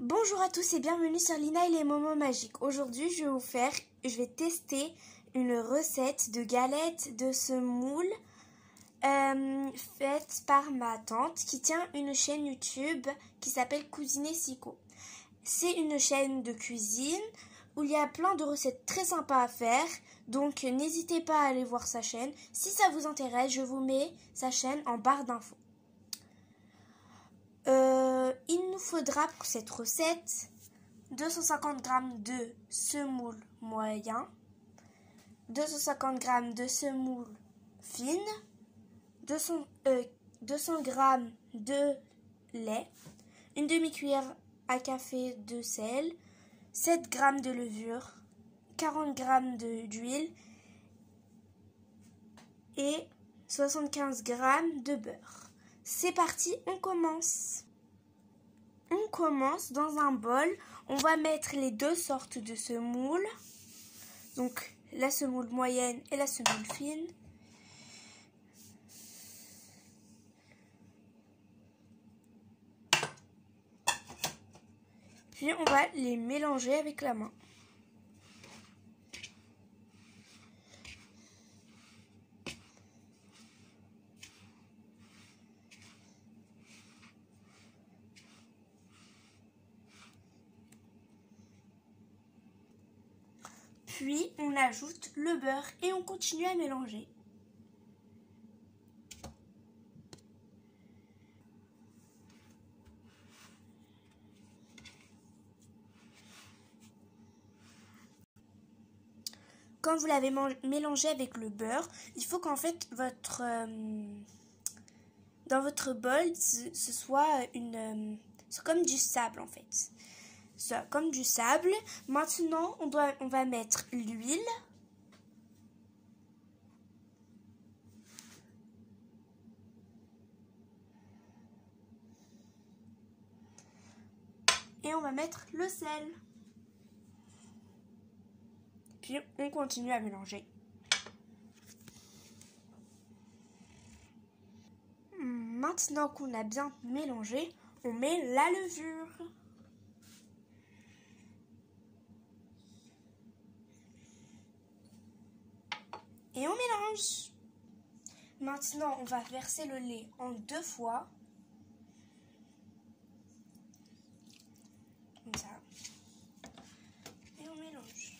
Bonjour à tous et bienvenue sur Lina et les moments magiques. Aujourd'hui, je vais tester une recette de galettes de semoule faite par ma tante qui tient une chaîne YouTube qui s'appelle Cuisiner Sicko. C'est une chaîne de cuisine où il y a plein de recettes très sympas à faire. Donc n'hésitez pas à aller voir sa chaîne. Si ça vous intéresse, je vous mets sa chaîne en barre d'infos. Il nous faudra pour cette recette 250 g de semoule moyen, 250 g de semoule fine, 200 g de lait, une demi-cuillère à café de sel, 7 g de levure, 40 g d'huile et 75 g de beurre. C'est parti, on commence. On commence dans un bol, on va mettre les deux sortes de semoule, donc la semoule moyenne et la semoule fine. Puis on va les mélanger avec la main. Puis on ajoute le beurre et on continue à mélanger. Quand vous l'avez mélangé avec le beurre, il faut qu'en fait dans votre bol, ce soit comme du sable en fait. Comme du sable. Maintenant, on va mettre l'huile. Et on va mettre le sel. Puis on continue à mélanger. Maintenant qu'on a bien mélangé, on met la levure. Et on mélange. Maintenant, on va verser le lait en 2 fois. Comme ça. Et on mélange.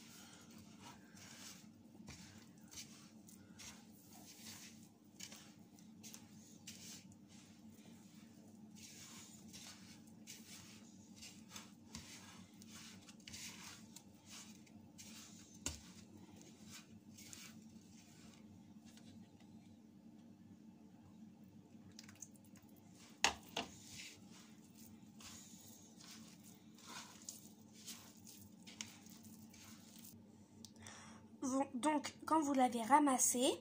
Donc, quand vous l'avez ramassée,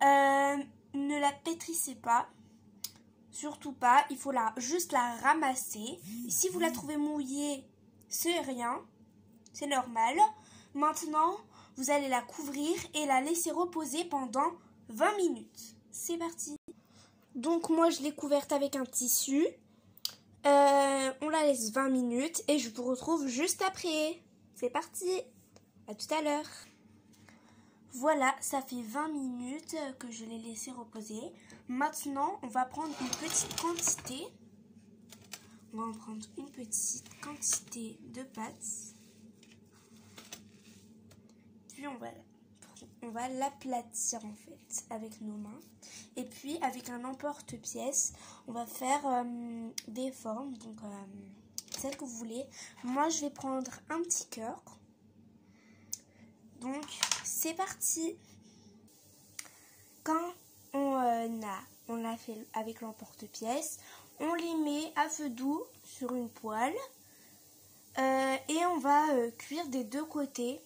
ne la pétrissez pas, surtout pas. Il faut juste la ramasser. Et si vous la trouvez mouillée, c'est rien, c'est normal. Maintenant, vous allez la couvrir et la laisser reposer pendant 20 minutes. C'est parti. Donc, moi, je l'ai couverte avec un tissu. On la laisse 20 minutes et je vous retrouve juste après. C'est parti. À tout à l'heure. Voilà, ça fait 20 minutes que je l'ai laissé reposer. Maintenant, on va prendre une petite quantité. On va en prendre une petite quantité de pâte. Puis on va l'aplatir en fait avec nos mains. Et puis avec un emporte-pièce, on va faire des formes, donc celles que vous voulez. Moi, je vais prendre un petit cœur. Donc, c'est parti. Quand on l'a fait avec l'emporte-pièce, on les met à feu doux sur une poêle et on va cuire des deux côtés.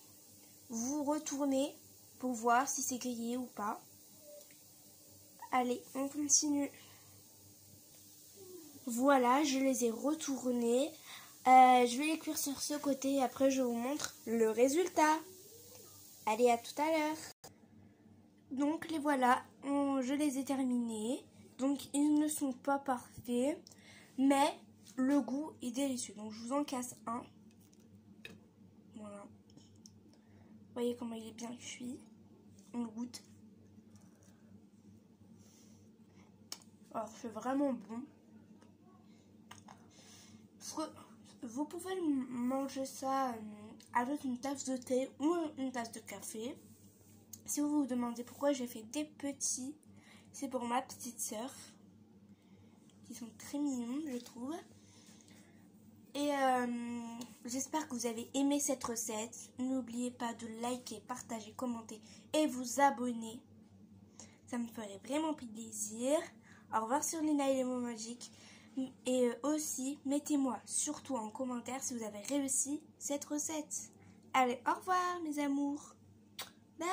Vous retournez pour voir si c'est grillé ou pas. Allez, on continue. Voilà, je les ai retournés. Je vais les cuire sur ce côté et après je vous montre le résultat. Allez, à tout à l'heure. Donc les voilà, je les ai terminés. Donc ils ne sont pas parfaits, mais le goût est délicieux. Donc je vous en casse un. Voilà. Vous voyez comment il est bien cuit. On le goûte. Alors c'est vraiment bon. Vous pouvez manger ça avec une tasse de thé ou une tasse de café. Si vous vous demandez pourquoi j'ai fait des petits, c'est pour ma petite sœur. Qui sont très mignons, je trouve. Et j'espère que vous avez aimé cette recette. N'oubliez pas de liker, partager, commenter et vous abonner. Ça me ferait vraiment plaisir. Au revoir sur Lina et les mots magiques. Et aussi, mettez-moi surtout en commentaire si vous avez réussi cette recette. Allez, au revoir mes amours. Bye.